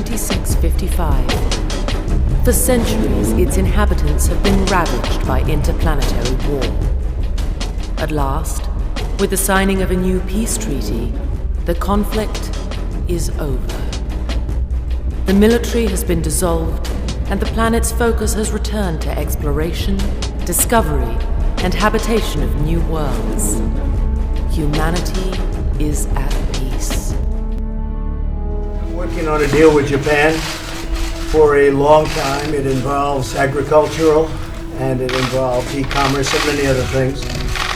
2655. For centuries, its inhabitants have been ravaged by interplanetary war. At last, with the signing of a new peace treaty, the conflict is over. The military has been dissolved, and the planet's focus has returned to exploration, discovery, and habitation of new worlds. Humanity is at peace. I'm working on a deal with Japan for a long time. It involves agricultural, and it involves e-commerce and many other things.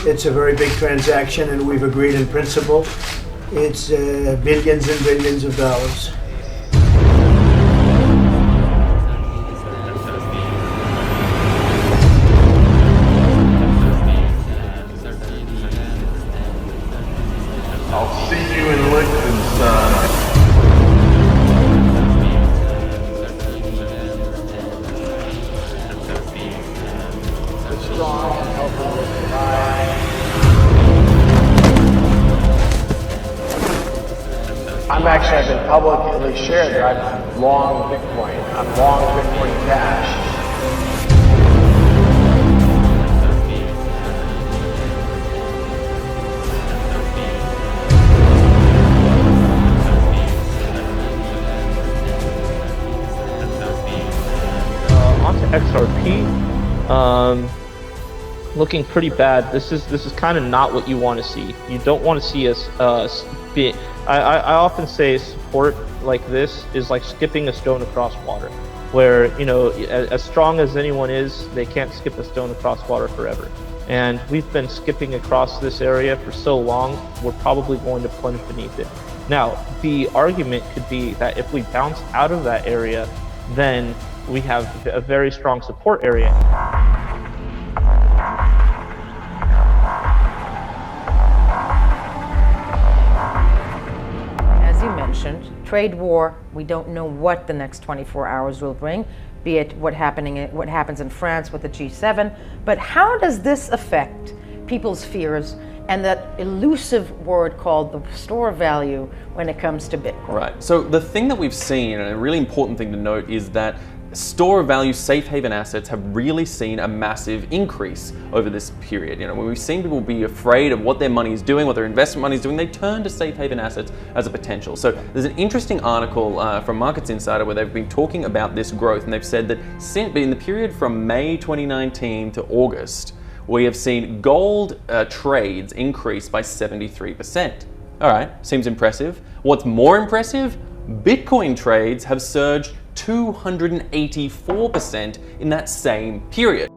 It's a very big transaction, and we've agreed in principle. It's billions and billions of dollars. I'll see you in Liechtenstein. I've been publicly shared that I'm long Bitcoin. I'm long Bitcoin Cash. Onto XRP. Looking pretty bad. This is kind of not what you want to see. You don't want to see us be. I often say support like this is like skipping a stone across water, where, you know, as strong as anyone is, they can't skip a stone across water forever. And we've been skipping across this area for so long, we're probably going to plunge beneath it. Now, the argument could be that if we bounce out of that area, then we have a very strong support area. Trade war, we don't know what the next 24 hours will bring, be it what happens in France with the G7, but how does this affect people's fears and that elusive word called the store of value when it comes to Bitcoin? Right, so the thing that we've seen, and a really important thing to note, is that store of value safe haven assets have really seen a massive increase over this period. You know, when we've seen people be afraid of what their money is doing, what their investment money is doing, they turn to safe haven assets as a potential. So there's an interesting article from Markets Insider where they've been talking about this growth, and they've said that in the period from May 2019 to August, we have seen gold trades increase by 73%. All right, seems impressive. What's more impressive? Bitcoin trades have surged 284% in that same period.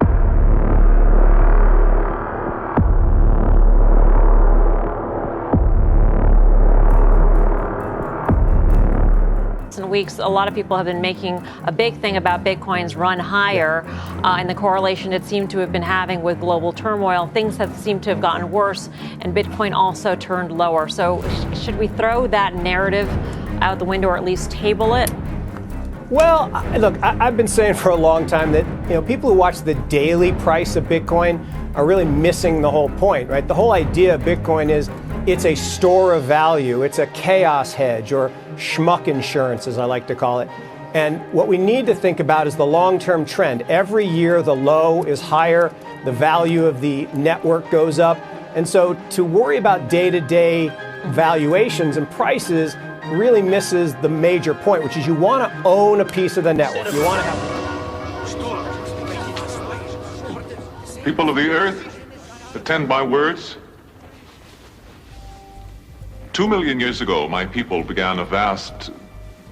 In weeks, a lot of people have been making a big thing about Bitcoin's run higher and the correlation it seemed to have been having with global turmoil. Things have seemed to have gotten worse, and Bitcoin also turned lower. So should we throw that narrative out the window, or at least table it? Well, look, I've been saying for a long time that, you know, people who watch the daily price of Bitcoin are really missing the whole point, right? The whole idea of Bitcoin is it's a store of value. It's a chaos hedge, or schmuck insurance, as I like to call it. And what we need to think about is the long-term trend. Every year, the low is higher, the value of the network goes up. And so to worry about day-to-day valuations and prices really misses the major point, which is you want to own a piece of the network. You want to have... People of the earth, attend my words. 2 million years ago, my people began a vast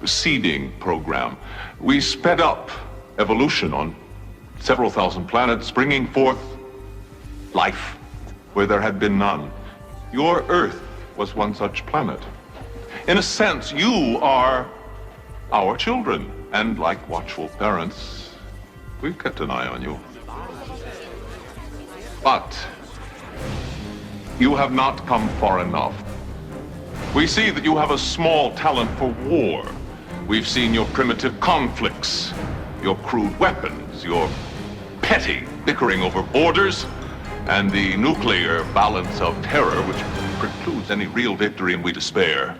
seeding program. We sped up evolution on several thousand planets, bringing forth life where there had been none. Your Earth was one such planet. In a sense, you are our children, and like watchful parents, we've kept an eye on you. But you have not come far enough. We see that you have a small talent for war. We've seen your primitive conflicts, your crude weapons, your petty bickering over borders, and the nuclear balance of terror which precludes any real victory, and we despair.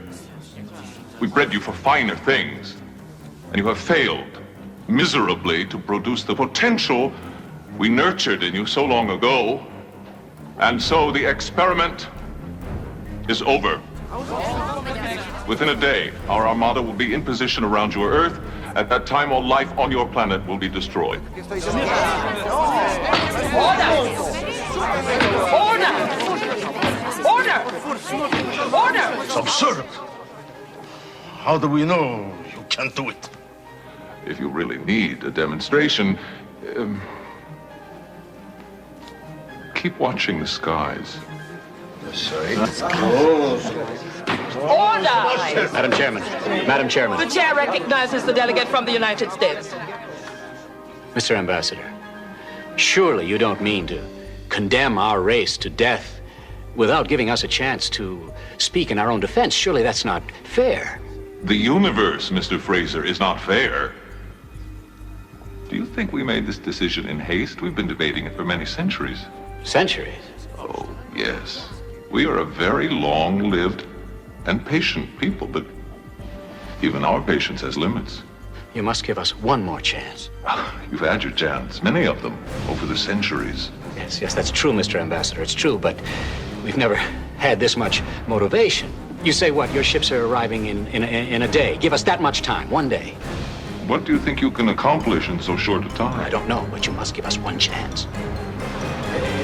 We bred you for finer things. And you have failed miserably to produce the potential we nurtured in you so long ago. And so the experiment is over. Within a day, our armada will be in position around your Earth. At that time, all life on your planet will be destroyed. Order! It's absurd. How do we know you can't do it? If you really need a demonstration, keep watching the skies. Sorry. Order! Madam Chairman. The chair recognizes the delegate from the United States. Mr. Ambassador, surely you don't mean to condemn our race to death without giving us a chance to speak in our own defense. Surely that's not fair. The universe, Mr. Fraser, is not fair. Do you think we made this decision in haste? We've been debating it for many centuries. Centuries? Oh, yes. We are a very long-lived and patient people, but even our patience has limits. You must give us one more chance. You've had your chance, many of them, over the centuries. Yes, that's true, Mr. Ambassador. It's true, but we've never had this much motivation. You say what? Your ships are arriving in a day. Give us that much time, one day. What do you think you can accomplish in so short a time? I don't know, but you must give us one chance.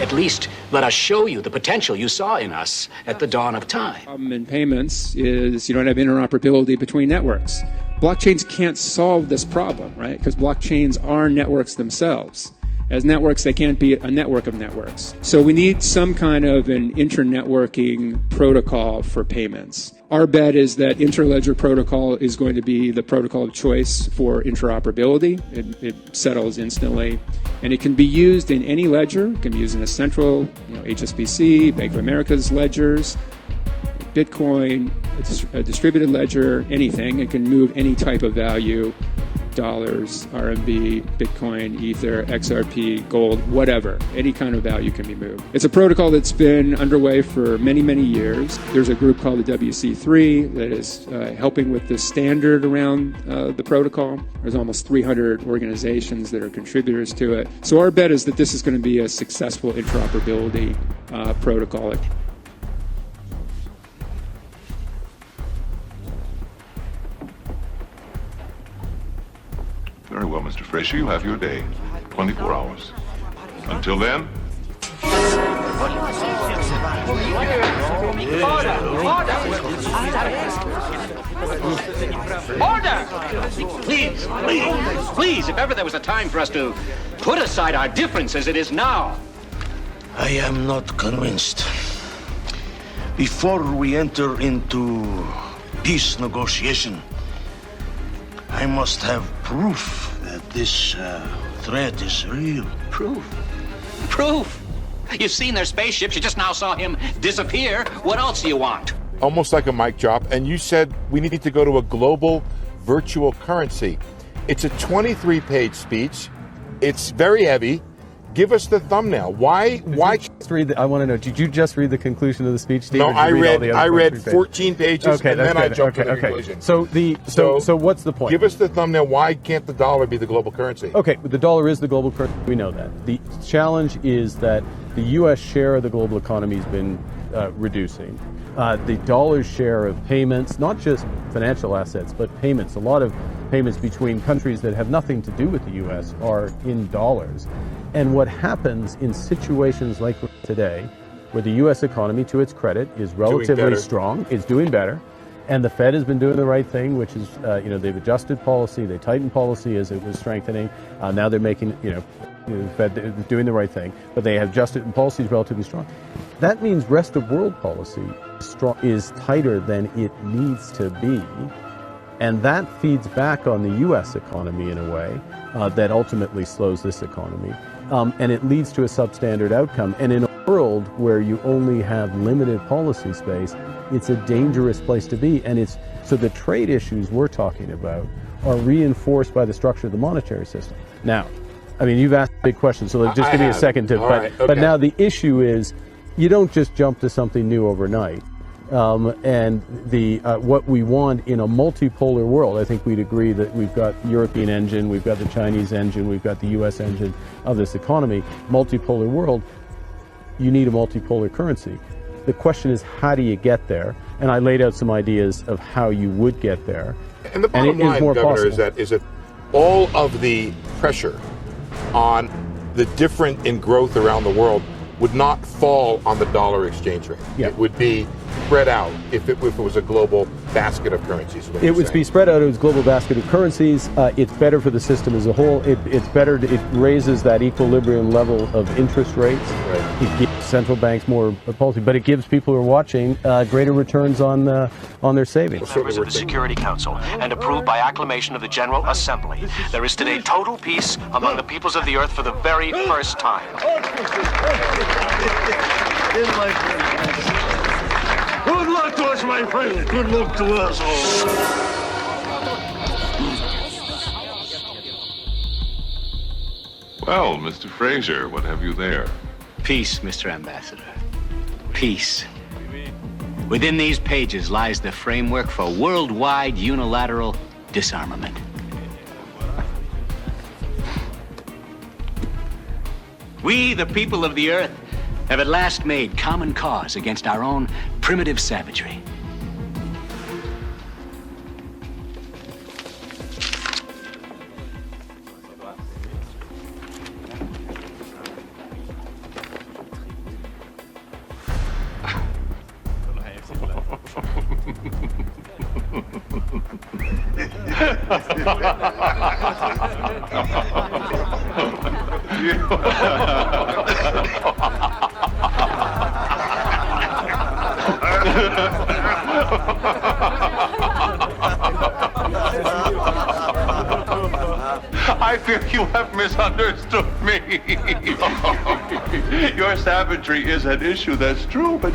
At least let us show you the potential you saw in us at the dawn of time. Problem in payments is you don't have interoperability between networks. Blockchains can't solve this problem, right? Because blockchains are networks themselves. As networks, they can't be a network of networks. So we need some kind of an internetworking protocol for payments. Our bet is that Interledger protocol is going to be the protocol of choice for interoperability. It settles instantly. And it can be used in any ledger. It can be used in a central, HSBC, Bank of America's ledgers, Bitcoin, a distributed ledger, anything. It can move any type of value, dollars, RMB, Bitcoin, Ether, XRP, gold, whatever. Any kind of value can be moved. It's a protocol that's been underway for many, many years. There's a group called the WC3 that is helping with the standard around the protocol. There's almost 300 organizations that are contributors to it. So our bet is that this is going to be a successful interoperability protocol. Very well, Mr. Fraser, you have your day. 24 hours. Until then... Order! Please, if ever there was a time for us to put aside our differences, it is now. I am not convinced. Before we enter into peace negotiation, I must have proof that this threat is real. Proof? Proof? You've seen their spaceships. You just now saw him disappear. What else do you want? Almost like a mic drop. And you said we need to go to a global virtual currency. It's a 23-page speech. It's very heavy. Give us the thumbnail. Why? I want to know, did you just read the conclusion of the speech, Steve? No, I read 14 pages, and then I jumped to the conclusion. So what's the point? Give us the thumbnail. Why can't the dollar be the global currency? Okay, the dollar is the global currency. We know that. The challenge is that the U.S. share of the global economy has been reducing. The dollar's share of payments, not just financial assets, but payments, a lot of payments between countries that have nothing to do with the U.S. are in dollars. And what happens in situations like today, where the U.S. economy, to its credit, is relatively strong, is doing better, and the Fed has been doing the right thing, which is, they've adjusted policy, they tightened policy as it was strengthening. Now they're making, the Fed is doing the right thing, but they have adjusted, and policy is relatively strong. That means rest of world policy is tighter than it needs to be. And that feeds back on the U.S. economy in a way that ultimately slows this economy. And it leads to a substandard outcome. And in a world where you only have limited policy space, it's a dangerous place to be. And so the trade issues we're talking about are reinforced by the structure of the monetary system. Now, I mean, you've asked big questions, so just give me a second to. But now the issue is, you don't just jump to something new overnight. And what we want in a multipolar world, I think we'd agree that we've got European engine, we've got the Chinese engine, we've got the US engine of this economy. Multipolar world, you need a multipolar currency. The question is, how do you get there? And I laid out some ideas of how you would get there. And the bottom line, Governor, is that all of the pressure on the difference in growth around the world would not fall on the dollar exchange rate. Yeah. It would be spread out if it was a global basket of currencies. It would be spread out as a global basket of currencies. It's better for the system as a whole. It's better. It raises that equilibrium level of interest rates. Right. It gives central banks more policy, but it gives people who are watching greater returns on their savings. Members of the Security Council and approved by acclamation of the General Assembly. There is today total peace among the peoples of the earth for the very first time. Good luck to us, my friend. Good luck to us all. Well, Mr. Fraser, what have you there? Peace, Mr. Ambassador. Peace. Within these pages lies the framework for worldwide unilateral disarmament. We, the people of the earth, have at last made common cause against our own primitive savagery. I fear you have misunderstood me. Your savagery is an issue, that's true, but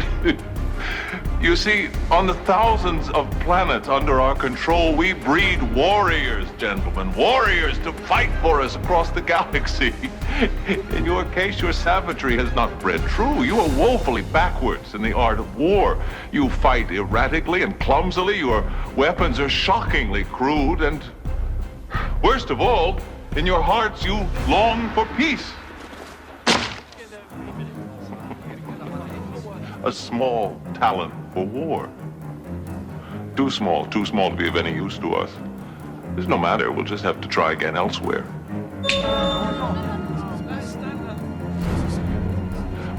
you see, on the thousands of planets under our control, we breed warriors, gentlemen, warriors to fight for us across the galaxy. In your case, your savagery has not bred true. You are woefully backwards in the art of war. You fight erratically and clumsily. Your weapons are shockingly crude, and worst of all, in your hearts, you long for peace. A small talent for war. Too small to be of any use to us. There's no matter, we'll just have to try again elsewhere.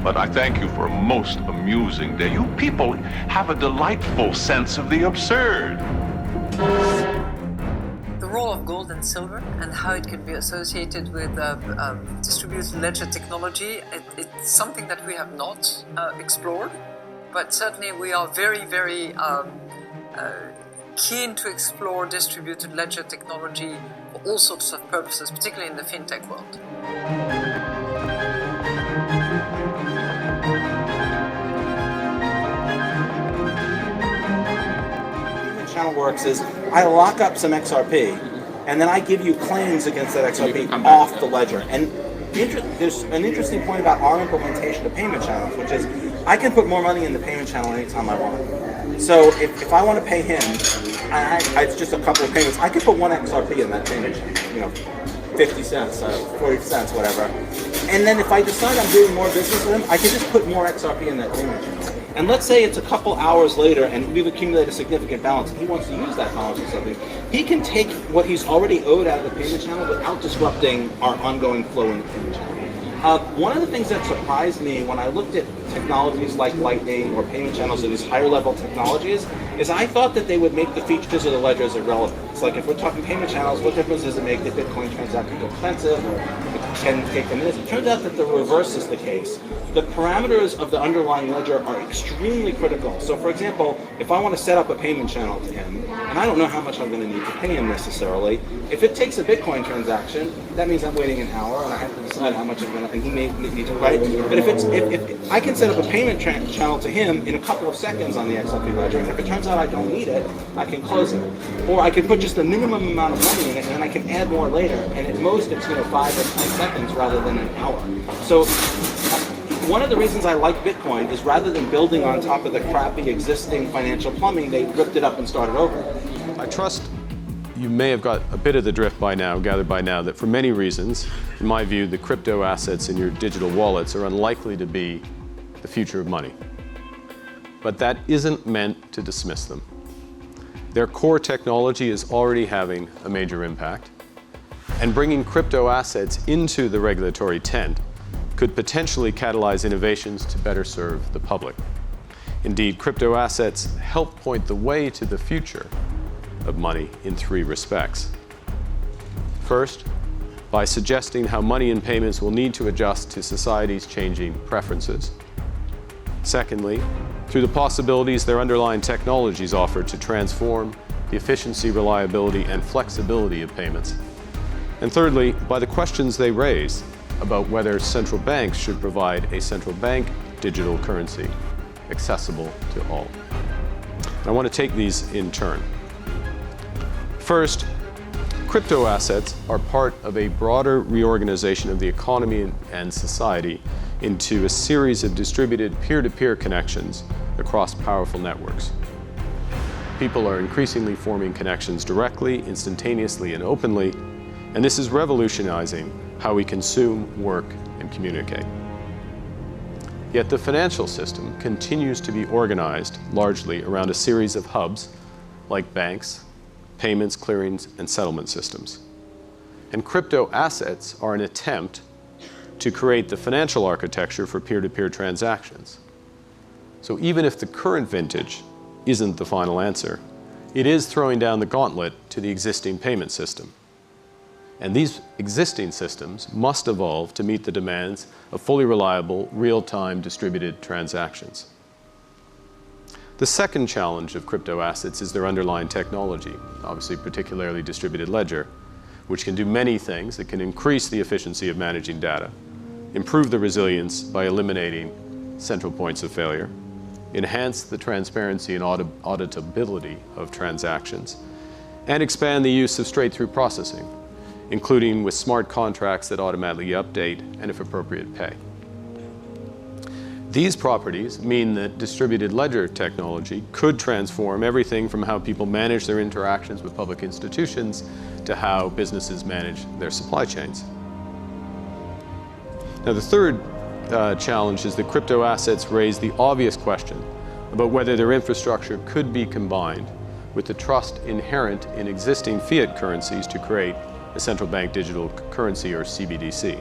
But I thank you for a most amusing day. You people have a delightful sense of the absurd. The role of gold and silver and how it can be associated with distributed ledger technology, it's something that we have not explored, but certainly we are very, very keen to explore distributed ledger technology for all sorts of purposes, particularly in the fintech world. Channel works is I lock up some XRP and then I give you claims against that XRP off the ledger. And there's an interesting point about our implementation of payment channels, which is I can put more money in the payment channel anytime I want. So if I want to pay him, it's just a couple of payments. I can put one XRP in that payment channel, 50 cents, 40 cents, whatever. And then if I decide I'm doing more business with him, I can just put more XRP in that payment channel. And let's say it's a couple hours later and we've accumulated a significant balance and he wants to use that balance or something. He can take what he's already owed out of the payment channel without disrupting our ongoing flow in the payment channel. One of the things that surprised me when I looked at technologies like Lightning or payment channels or these higher level technologies is I thought that they would make the features of the ledgers irrelevant. It's like if we're talking payment channels, what difference does it make that Bitcoin transaction go expensive or it can take 10 minutes? It turns out that the reverse is the case. The parameters of the underlying ledger are extremely critical. So for example, if I want to set up a payment channel to him, and I don't know how much I'm going to need to pay him necessarily, if it takes a Bitcoin transaction, that means I'm waiting an hour and I have to decide how much I'm going to, and he may need to, right? But if I can set up a payment channel to him in a couple of seconds on the XRP ledger, and if it turns out I don't need it, I can close it. Or I can put just a minimum amount of money in it and then I can add more later. And at most it's 5 or 10 seconds rather than an hour. So one of the reasons I like Bitcoin is rather than building on top of the crappy existing financial plumbing, they ripped it up and started over. I trust you may have got a bit of the drift by now, gathered by now, that for many reasons, in my view, the crypto assets in your digital wallets are unlikely to be the future of money. But that isn't meant to dismiss them. Their core technology is already having a major impact, and bringing crypto assets into the regulatory tent could potentially catalyze innovations to better serve the public. Indeed, crypto assets help point the way to the future of money in three respects. First, by suggesting how money and payments will need to adjust to society's changing preferences. Secondly, through the possibilities their underlying technologies offer to transform the efficiency, reliability, and flexibility of payments. And thirdly, by the questions they raise about whether central banks should provide a central bank digital currency accessible to all. I want to take these in turn. First, crypto assets are part of a broader reorganization of the economy and society into a series of distributed peer-to-peer connections across powerful networks. People are increasingly forming connections directly, instantaneously, and openly, and this is revolutionizing how we consume, work, and communicate. Yet the financial system continues to be organized largely around a series of hubs like banks, payments, clearings, and settlement systems. And crypto assets are an attempt to create the financial architecture for peer-to-peer transactions. So even if the current vintage isn't the final answer, it is throwing down the gauntlet to the existing payment system. And these existing systems must evolve to meet the demands of fully reliable, real-time distributed transactions. The second challenge of crypto assets is their underlying technology, obviously particularly distributed ledger, which can do many things. It can increase the efficiency of managing data, improve the resilience by eliminating central points of failure, enhance the transparency and auditability of transactions, and expand the use of straight-through processing, including with smart contracts that automatically update and, if appropriate, pay. These properties mean that distributed ledger technology could transform everything from how people manage their interactions with public institutions to how businesses manage their supply chains. Now, the third challenge is that crypto assets raise the obvious question about whether their infrastructure could be combined with the trust inherent in existing fiat currencies to create a central bank digital currency, or CBDC.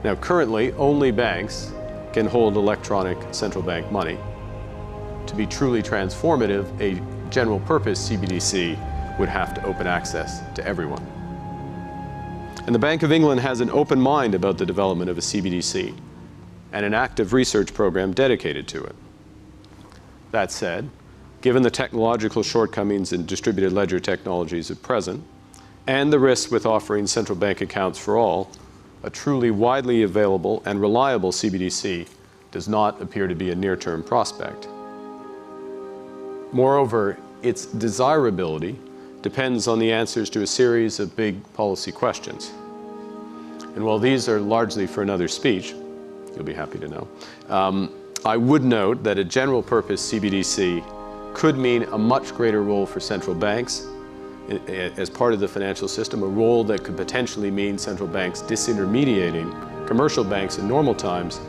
Now, currently, only banks can hold electronic central bank money. To be truly transformative, a general purpose CBDC would have to open access to everyone. And the Bank of England has an open mind about the development of a CBDC and an active research program dedicated to it. That said, given the technological shortcomings in distributed ledger technologies at present, and the risks with offering central bank accounts for all, a truly widely available and reliable CBDC does not appear to be a near-term prospect. Moreover, its desirability depends on the answers to a series of big policy questions. And while these are largely for another speech, you'll be happy to know, I would note that a general purpose CBDC could mean a much greater role for central banks as part of the financial system, a role that could potentially mean central banks disintermediating commercial banks in normal times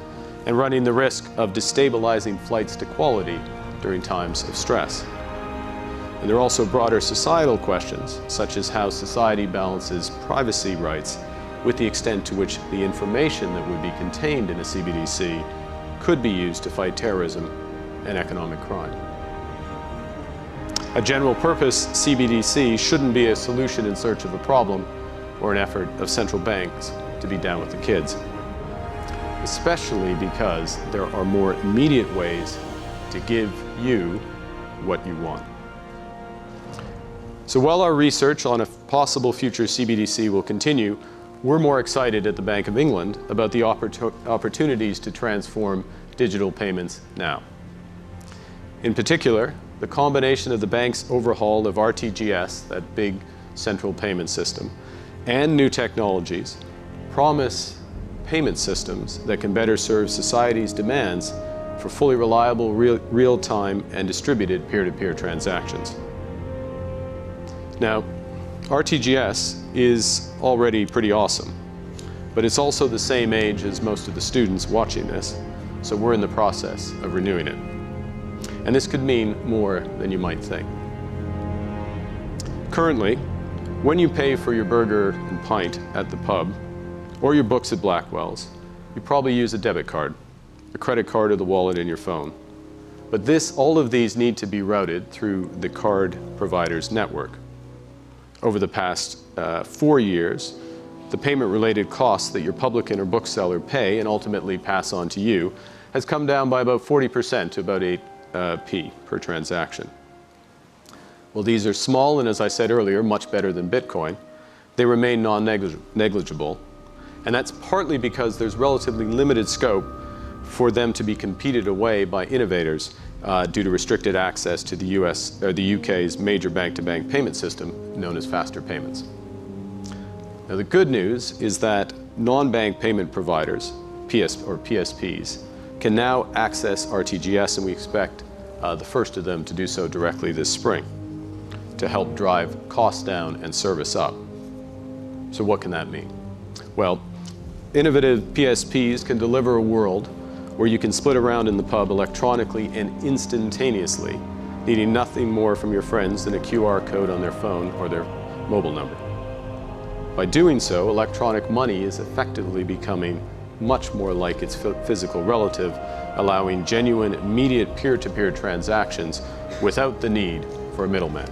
and running the risk of destabilizing flights to quality during times of stress. And there are also broader societal questions, such as how society balances privacy rights with the extent to which the information that would be contained in a CBDC could be used to fight terrorism and economic crime. A general purpose CBDC shouldn't be a solution in search of a problem or an effort of central banks to be down with the kids, especially because there are more immediate ways to give you what you want. So while our research on a possible future CBDC will continue, we're more excited at the Bank of England about the opportunities to transform digital payments now. In particular, the combination of the bank's overhaul of RTGS, that big central payment system, and new technologies promise payment systems that can better serve society's demands for fully reliable, real-time, and distributed peer-to-peer transactions. Now, RTGS is already pretty awesome, but it's also the same age as most of the students watching this, so we're in the process of renewing it. And this could mean more than you might think. Currently, when you pay for your burger and pint at the pub, or your books at Blackwell's, you probably use a debit card, a credit card, or the wallet in your phone. But all of these need to be routed through the card provider's network. Over the past 4 years, the payment-related costs that your publican or bookseller pay and ultimately pass on to you has come down by about 40% to about 8p per transaction. Well, these are small and, as I said earlier, much better than Bitcoin. They remain non-negligible, and that's partly because there's relatively limited scope for them to be competed away by innovators due to restricted access to the UK's major bank-to-bank payment system known as faster payments. Now, the good news is that non-bank payment providers, PSPs, can now access RTGS, and we expect the first of them to do so directly this spring to help drive costs down and service up. So what can that mean? Well, innovative PSPs can deliver a world where you can split around in the pub electronically and instantaneously, needing nothing more from your friends than a QR code on their phone or their mobile number. By doing so, electronic money is effectively becoming much more like its physical relative, allowing genuine, immediate peer-to-peer transactions without the need for a middleman.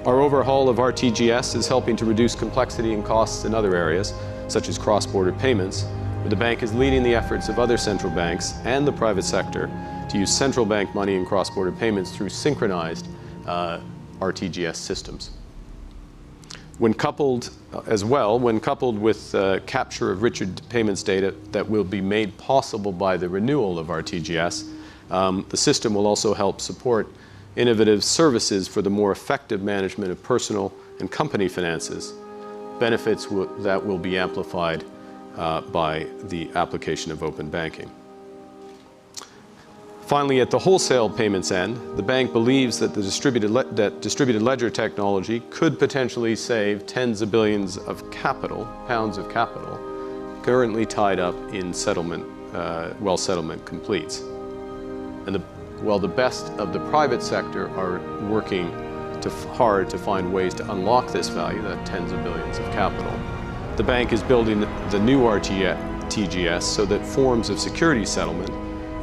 Our overhaul of RTGS is helping to reduce complexity and costs in other areas, such as cross-border payments, where the bank is leading the efforts of other central banks and the private sector to use central bank money in cross-border payments through synchronized RTGS systems. When coupled with capture of richer payments data that will be made possible by the renewal of RTGS, the system will also help support innovative services for the more effective management of personal and company finances, benefits that will be amplified by the application of open banking. Finally, at the wholesale payments end, the bank believes that the distributed ledger technology could potentially save tens of billions of pounds of capital, currently tied up in settlement, while settlement completes. And while the best of the private sector are working hard to find ways to unlock this value, that tens of billions of capital, the bank is building the new RTGS so that forms of security settlement,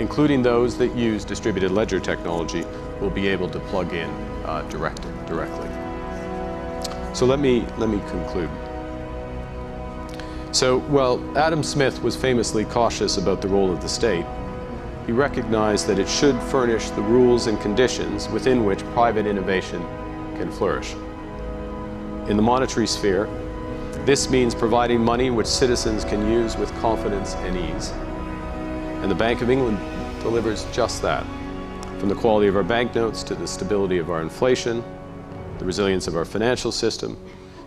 including those that use distributed ledger technology, will be able to plug in directly. So let me conclude. So, while Adam Smith was famously cautious about the role of the state, he recognized that it should furnish the rules and conditions within which private innovation can flourish. In the monetary sphere, this means providing money which citizens can use with confidence and ease. And the Bank of England delivers just that, from the quality of our banknotes to the stability of our inflation, the resilience of our financial system,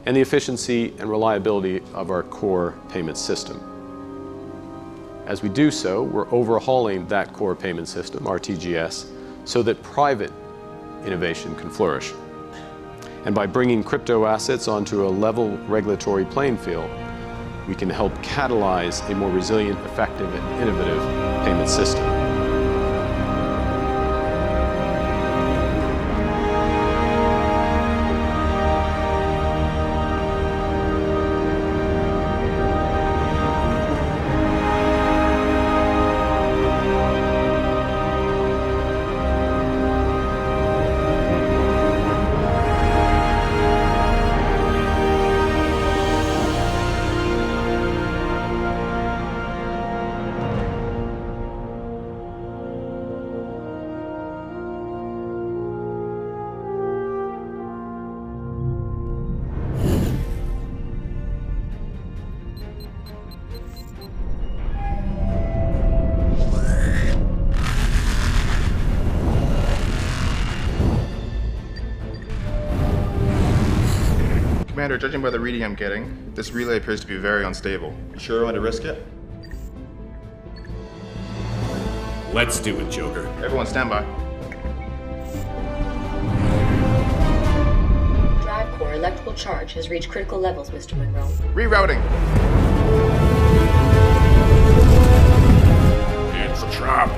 and the efficiency and reliability of our core payment system. As we do so, we're overhauling that core payment system, RTGS, so that private innovation can flourish. And by bringing crypto assets onto a level regulatory playing field, we can help catalyze a more resilient, effective, and innovative payment system. Commander, judging by the reading I'm getting, this relay appears to be very unstable. You sure you want to risk it? Let's do it, Joker. Everyone stand by. Drive core electrical charge has reached critical levels, Mr. Monroe. Rerouting. It's a trap.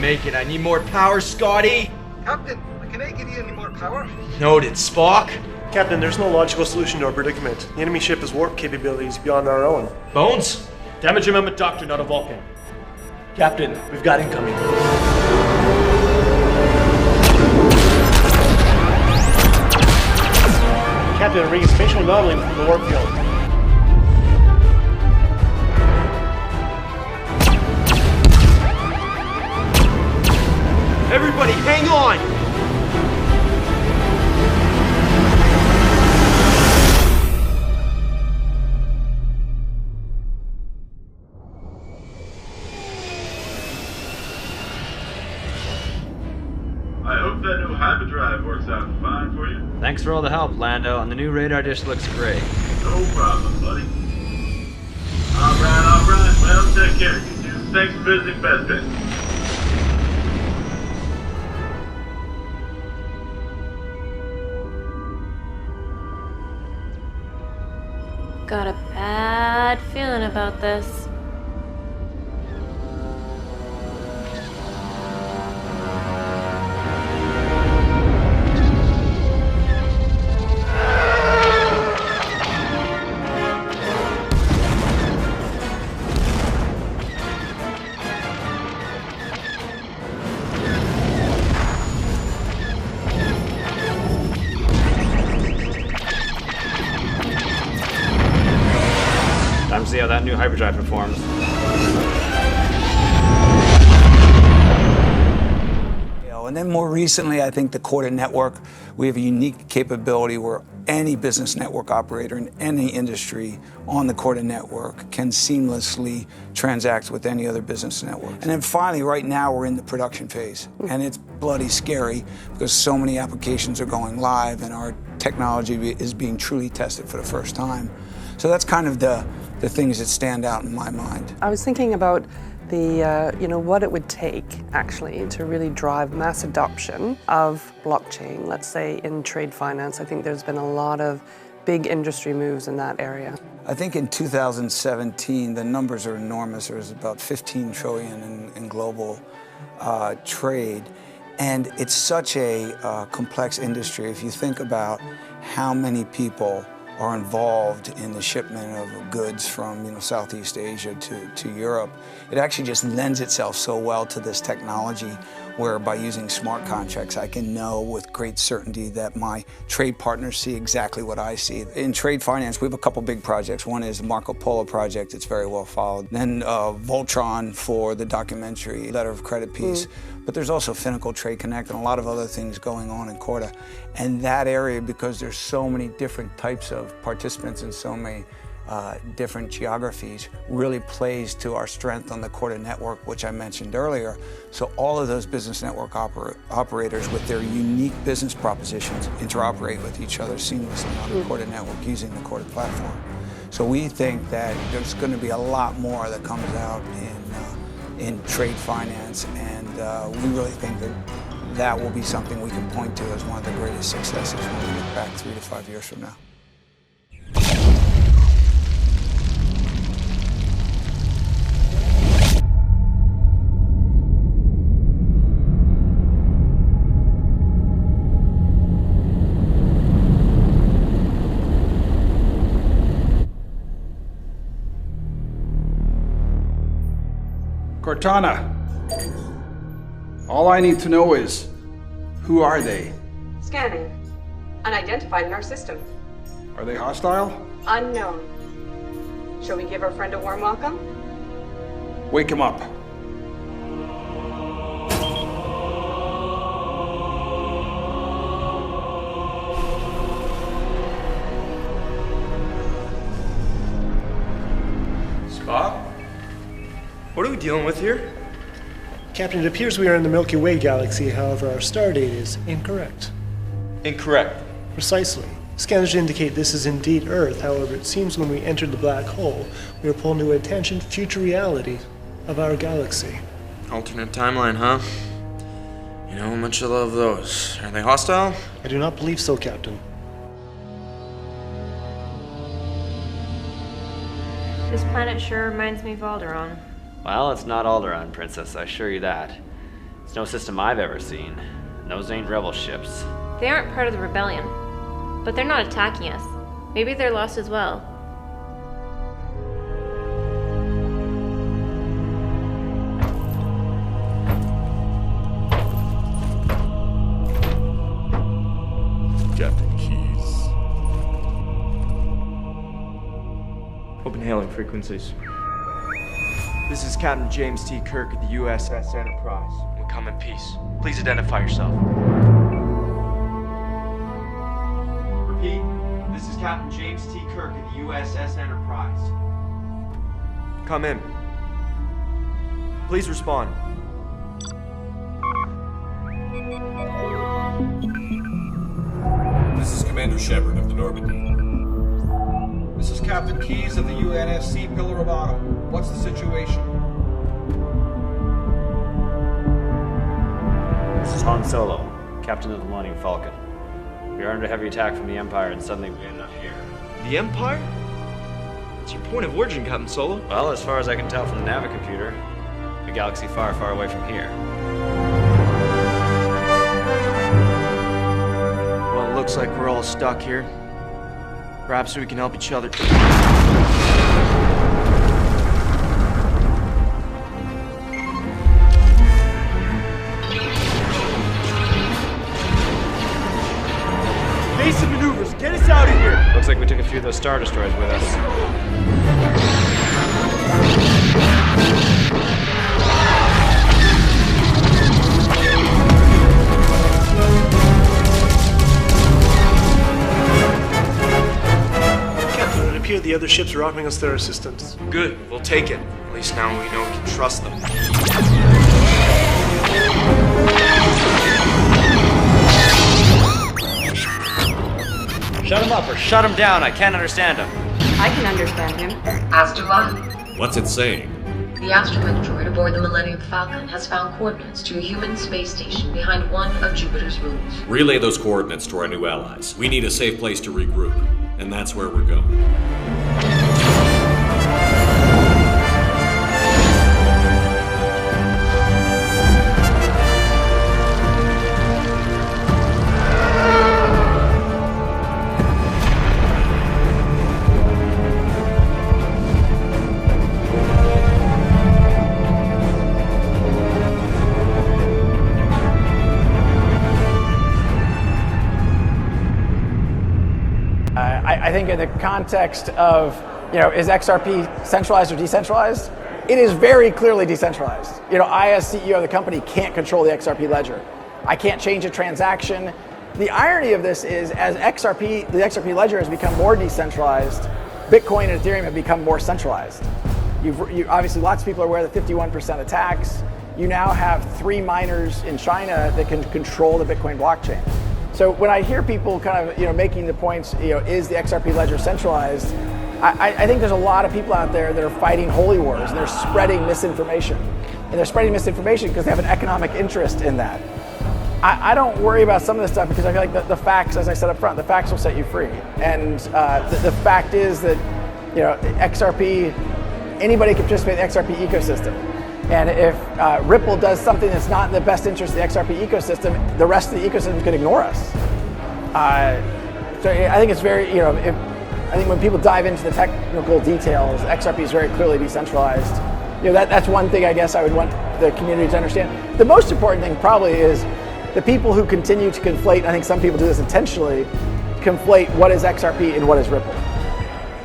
Make it. I need more power, Scotty. Captain, can I give you any more power? Noted, Spock. Captain, there's no logical solution to our predicament. The enemy ship has warp capabilities beyond our own. Bones? Damage amendment doctrine, not a Vulcan. Captain, we've got incoming. Captain, ring spatial anomaly from the warp field. Everybody, hang on! I hope that new hyperdrive works out fine for you. Thanks for all the help, Lando, and the new radar dish looks great. No problem, buddy. Alright. Well, take care, you two. Thanks for visiting Best. Got a bad feeling about this. Time to see how that new hyperdrive performs. And then more recently, I think the Corda network, we have a unique capability where any business network operator in any industry on the Corda network can seamlessly transact with any other business network. And then finally, right now, we're in the production phase. And it's bloody scary because so many applications are going live and our technology is being truly tested for the first time. So that's kind of the things that stand out in my mind. I was thinking about what it would take actually to really drive mass adoption of blockchain, let's say in trade finance. I think there's been a lot of big industry moves in that area. I think in 2017, the numbers are enormous. There's about 15 trillion in global trade. And it's such a complex industry. If you think about how many people are involved in the shipment of goods from Southeast Asia to Europe, it actually just lends itself so well to this technology where by using smart contracts I can know with great certainty that my trade partners see exactly what I see. In trade finance we have a couple big projects. One is the Marco Polo project, it's very well followed. Then Voltron for the documentary letter of credit piece. But there's also Finacle Trade Connect and a lot of other things going on in Corda. And that area, because there's so many different types of participants and so many different geographies, really plays to our strength on the Corda network, which I mentioned earlier. So all of those business network operators with their unique business propositions interoperate with each other seamlessly on the Corda network using the Corda platform. So we think that there's going to be a lot more that comes out in trade finance, and we really think that that will be something we can point to as one of the greatest successes when we look back 3 to 5 years from now. Cortana, all I need to know is, who are they? Scanning. Unidentified in our system. Are they hostile? Unknown. Shall we give our friend a warm welcome? Wake him up. What are we dealing with here? Captain, it appears we are in the Milky Way galaxy, however, our star date is incorrect. Incorrect. Precisely. Scanners indicate this is indeed Earth, however, it seems when we entered the black hole, we were pulled into a tangent future reality of our galaxy. Alternate timeline, huh? You know how much I love those. Are they hostile? I do not believe so, Captain. This planet sure reminds me of Alderaan. Well, it's not Alderaan, Princess, I assure you that. It's no system I've ever seen. Those ain't rebel ships. They aren't part of the rebellion, but they're not attacking us. Maybe they're lost as well. Captain Keyes. Open hailing frequencies. This is Captain James T. Kirk of the USS Enterprise. We come in peace. Please identify yourself. Repeat, this is Captain James T. Kirk of the USS Enterprise. Come in. Please respond. This is Commander Shepard of the Normandy. This is Captain Keyes of the UNSC 𝗕𝗕𝑿𝑹𝑷. What's the situation? This is Han Solo, Captain of the Millennium Falcon. We are under heavy attack from the Empire and suddenly we end up here. The Empire? What's your point of origin, Captain Solo? Well, as far as I can tell from the Navicomputer, a galaxy far, far away from here. Well, it looks like we're all stuck here. Perhaps we can help each other. Basic maneuvers, get us out of here! Looks like we took a few of those Star Destroyers with us. Captain, it appeared the other ships are offering us their assistance. Good, we'll take it. At least now we know we can trust them. Shut him up or shut him down. I can't understand him. I can understand him. As do I. What's it saying? The astromech droid aboard the Millennium Falcon has found coordinates to a human space station behind one of Jupiter's moons. Relay those coordinates to our new allies. We need a safe place to regroup, and that's where we're going. I think in the context of, is XRP centralized or decentralized? It is very clearly decentralized. I as CEO of the company can't control the XRP ledger. I can't change a transaction. The irony of this is as the XRP ledger has become more decentralized, Bitcoin and Ethereum have become more centralized. Obviously lots of people are aware of the 51% attacks. You now have 3 miners in China that can control the Bitcoin blockchain. So when I hear people kind of making the points, is the XRP ledger centralized? I think there's a lot of people out there that are fighting holy wars and they're spreading misinformation. And they're spreading misinformation because they have an economic interest in that. I don't worry about some of this stuff because I feel like the facts, as I said up front, the facts will set you free. And the fact is that XRP, anybody can participate in the XRP ecosystem. And if Ripple does something that's not in the best interest of the XRP ecosystem, the rest of the ecosystem could ignore us. So I think it's very, I think when people dive into the technical details, XRP is very clearly decentralized. That's one thing I guess I would want the community to understand. The most important thing probably is the people who continue to conflate, I think some people do this intentionally, conflate what is XRP and what is Ripple.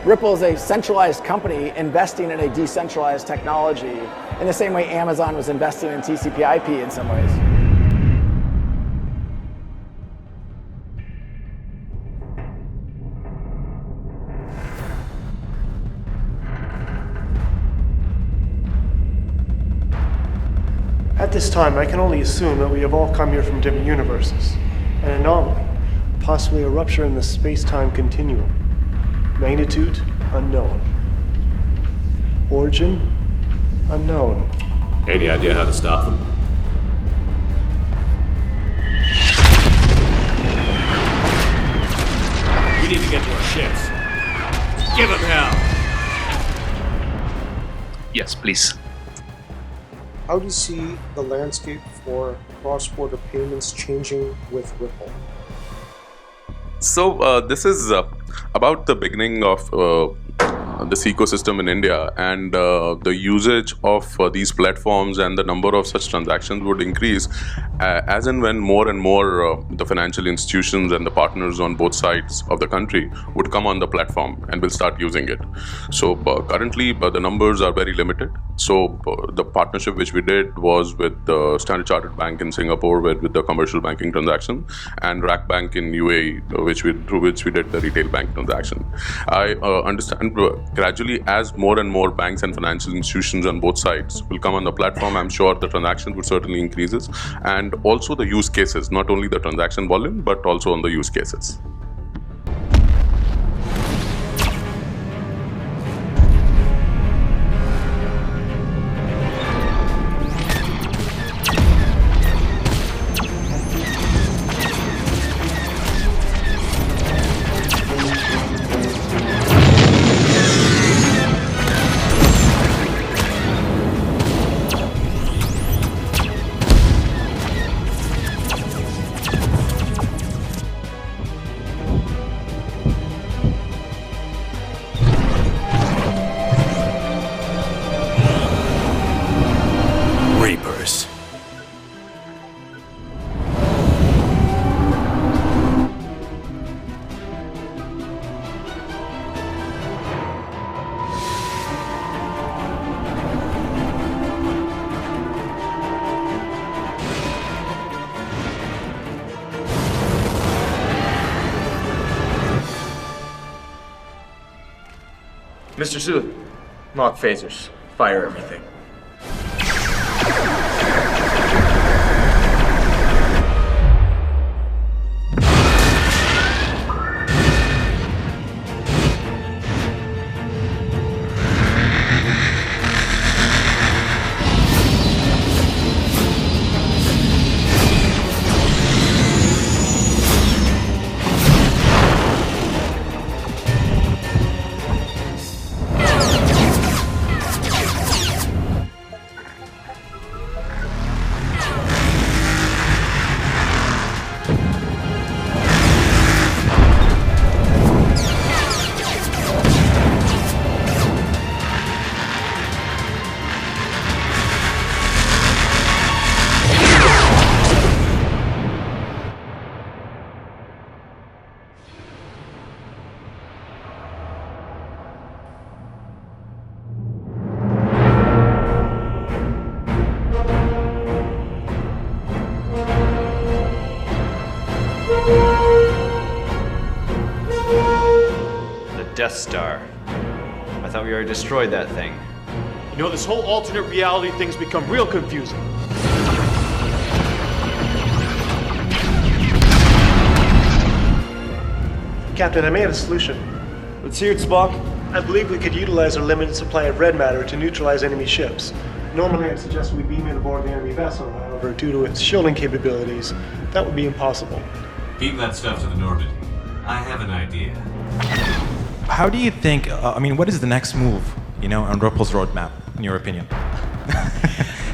Ripple is a centralized company investing in a decentralized technology in the same way Amazon was investing in TCP/IP in some ways. At this time, I can only assume that we have all come here from different universes. An anomaly, possibly a rupture in the space-time continuum. Magnitude, unknown. Origin, unknown. Any idea how to stop them? We need to get to our ships. Give them hell! Yes, please. How do you see the landscape for cross-border payments changing with Ripple? So this is about the beginning of this ecosystem in India, and the usage of these platforms and the number of such transactions would increase as and when more and more the financial institutions and the partners on both sides of the country would come on the platform and will start using it. So currently the numbers are very limited. So the partnership which we did was with Standard Chartered Bank in Singapore with the commercial banking transaction, and RAK Bank in UAE, through which we did the retail bank transaction. I understand gradually as more and more banks and financial institutions on both sides will come on the platform, I'm sure the transaction would certainly increases, and also the use cases, not only the transaction volume, but also on the use cases. Mr. Su, lock phasers. Fire everything. Death Star. I thought we already destroyed that thing. You know, this whole alternate reality thing's become real confusing. Captain, I may have a solution. Let's hear it, Spock. I believe we could utilize our limited supply of red matter to neutralize enemy ships. Normally I'd suggest we beam it aboard the enemy vessel, however, due to its shielding capabilities, that would be impossible. Beam that stuff to the Normandy. I have an idea. How do you think, what is the next move, on Ripple's roadmap, in your opinion?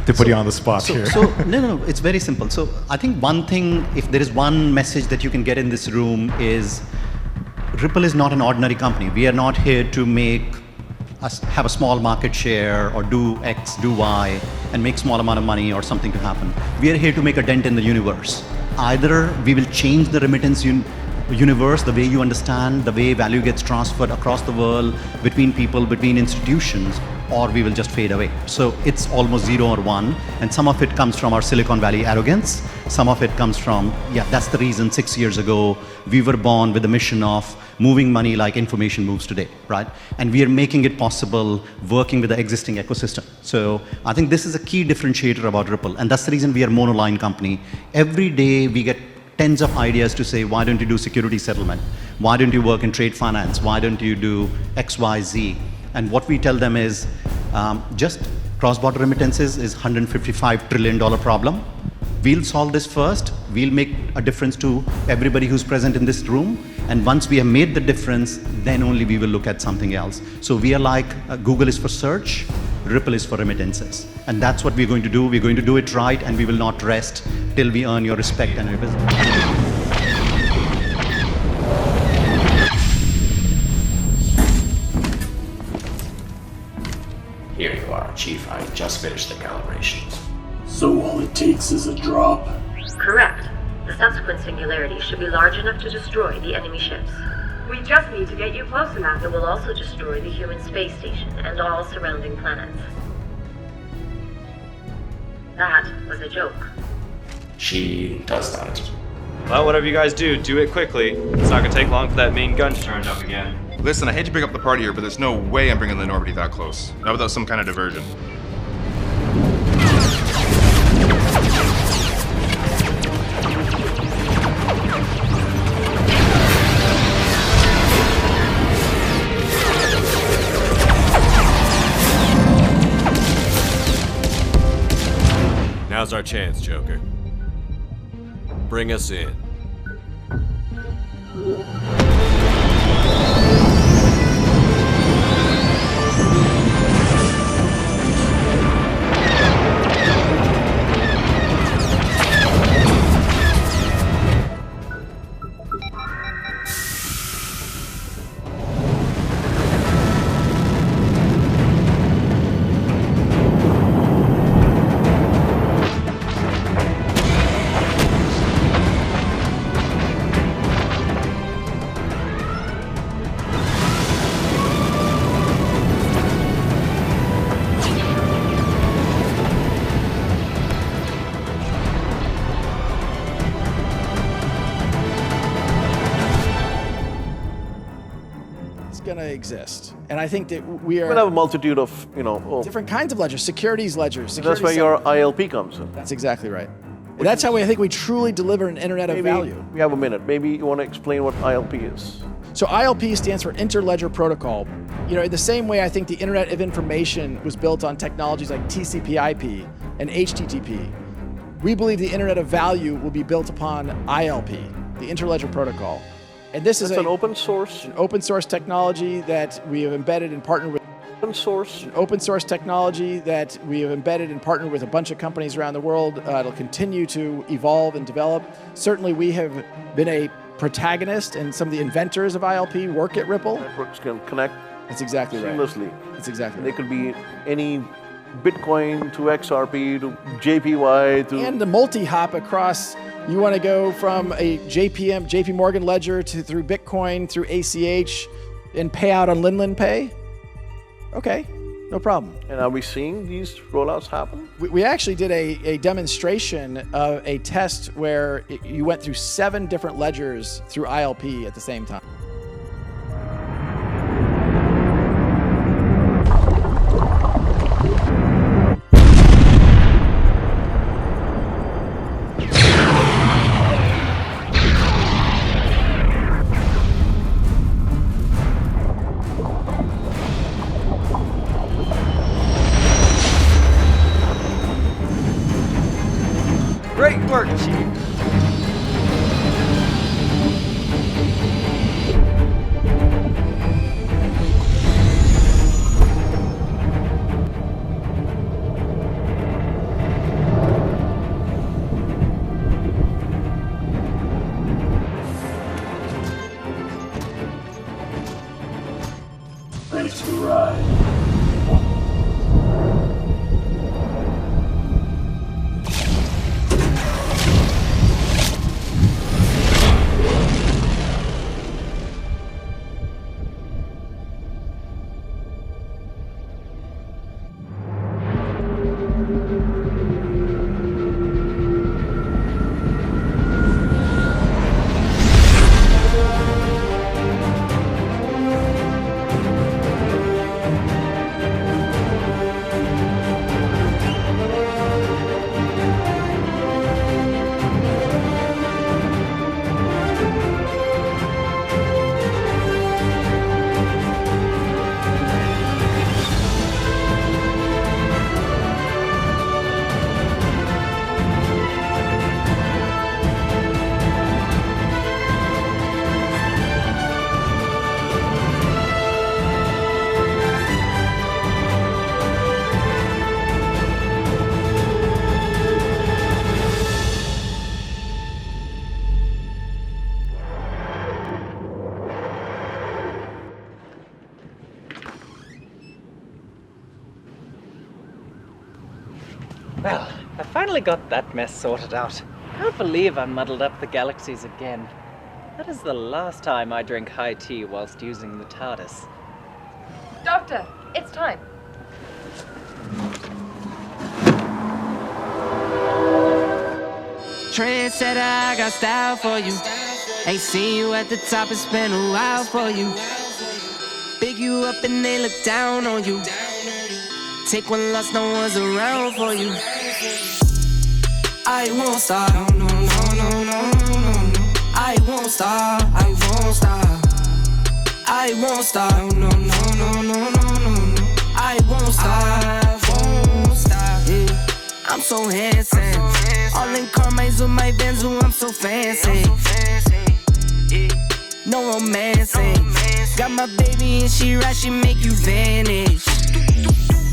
To put you on the spot here. No, it's very simple. So I think one thing, if there is one message that you can get in this room is, Ripple is not an ordinary company. We are not here to have a small market share or do X, do Y, and make small amount of money or something to happen. We are here to make a dent in the universe. Either we will change the remittance universe, the way you understand, the way value gets transferred across the world, between people, between institutions, or we will just fade away. So it's almost 0 or 1, and some of it comes from our Silicon Valley arrogance, some of it comes from, that's the reason 6 years ago we were born with the mission of moving money like information moves today, right? And we are making it possible working with the existing ecosystem. So I think this is a key differentiator about Ripple, and that's the reason we are a monoline company. Every day we get tens of ideas to say, why don't you do security settlement? Why don't you work in trade finance? Why don't you do X, Y, Z? And what we tell them is, just cross-border remittances is $155 trillion problem. We'll solve this first. We'll make a difference to everybody who's present in this room. And once we have made the difference, then only we will look at something else. So we are like, Google is for search, Ripple is for remittances. And that's what we're going to do. We're going to do it right, and we will not rest till we earn your respect and your business. Here you are, Chief. I just finished the calibrations. So all it takes is a drop? Correct. The subsequent singularity should be large enough to destroy the enemy ships. We just need to get you close enough. It will also destroy the human space station and all surrounding planets. That was a joke. She does that. Well, whatever you guys do it quickly. It's not gonna take long for that main gun to turn up again. Listen, I hate to break up the party here, but there's no way I'm bringing the Normandy that close. Not without some kind of diversion. Now's our chance, Joker. Bring us in. Going to exist, and I think that we are. We'll have a multitude of, different kinds of ledgers, securities ledgers. That's where your ILP comes in. That's exactly right. And that's how I think we truly deliver an internet of value. We have a minute. Maybe you want to explain what ILP is. So ILP stands for Interledger Protocol. In the same way I think the Internet of Information was built on technologies like TCP/IP and HTTP, we believe the Internet of Value will be built upon ILP, the Interledger Protocol. And this is an open source technology that we have embedded and partnered with. Open source technology that we have embedded and partnered with a bunch of companies around the world. It'll continue to evolve and develop. Certainly, we have been a protagonist, and some of the inventors of ILP work at Ripple. Networks can connect. That's exactly right. Seamlessly. That's exactly right. They could be any Bitcoin to XRP to JPY to. And the multi-hop across. You want to go from a JP Morgan ledger through Bitcoin, through ACH, and pay out on Linlen Pay? Okay, no problem. And are we seeing these rollouts happen? We actually did a demonstration of a test where you went through 7 different ledgers through ILP at the same time. Great work, Chief. Thanks for the ride. finally got that mess sorted out. Can't believe I muddled up the galaxies again. That is the last time I drink high tea whilst using the TARDIS. Doctor, it's time. Trendsetter, I got style for you. Ain't seen you at the top, it's been a while for you. Big you up and they look down on you. Take one loss, no one's around for you. I won't stop, no, no, no, no, no, no, no. I won't stop, I won't stop. I won't stop, no, no, no, no, no, no, no. I won't stop, yeah. I'm so handsome. All in Carmine's with my Benz, I'm so fancy. No romancing. Got my baby and she right, she make you vanish.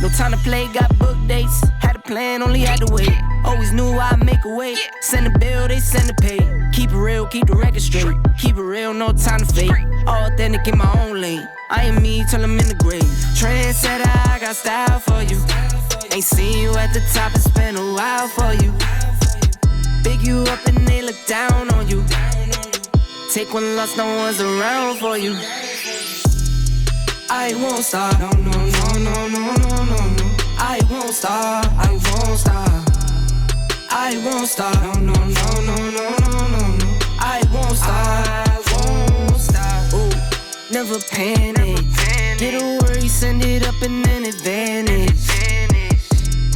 No time to play, got book dates. Had a plan, only had to wait. Always knew I'd make a way. Send a bill, they send a pay. Keep it real, keep the record straight. Keep it real, no time to fake. All authentic in my own lane. I am me till I'm in the grave. Trendsetter, I got style for you. Ain't seen you at the top, it's been a while for you. Big you up and they look down on you. Take one loss, no one's around for you. I won't stop, no, no, no, no, no, no, no, no. I won't stop, I won't stop. I won't stop, no, no, no, no, no, no, no, no. I won't stop, I won't stop. Ooh, never panic. Get a worry, send it up and then advantage.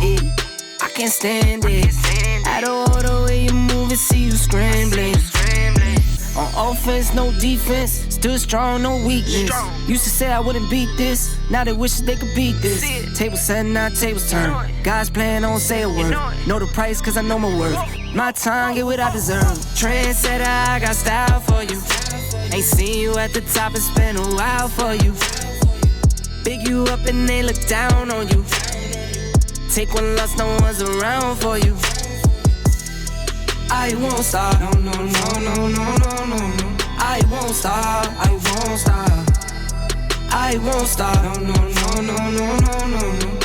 Yeah, I can't stand it. Out of all the way you move and see you scrambling. On offense, no defense. Stood strong, no weakness. Used to say I wouldn't beat this. Now they wish they could beat this. Tables set, now tables turn. God's plan, don't say a word. Know the price, cause I know my worth. My time, get what I deserve. Trendsetter, I got style for you. Ain't seen you at the top, it's been a while for you. Big you up and they look down on you. Take one loss, no one's around for you. I won't stop, no, no, no, no, no, no, no, no. I won't stop, I won't stop. I won't stop, no, no, no, no, no, no, no, no.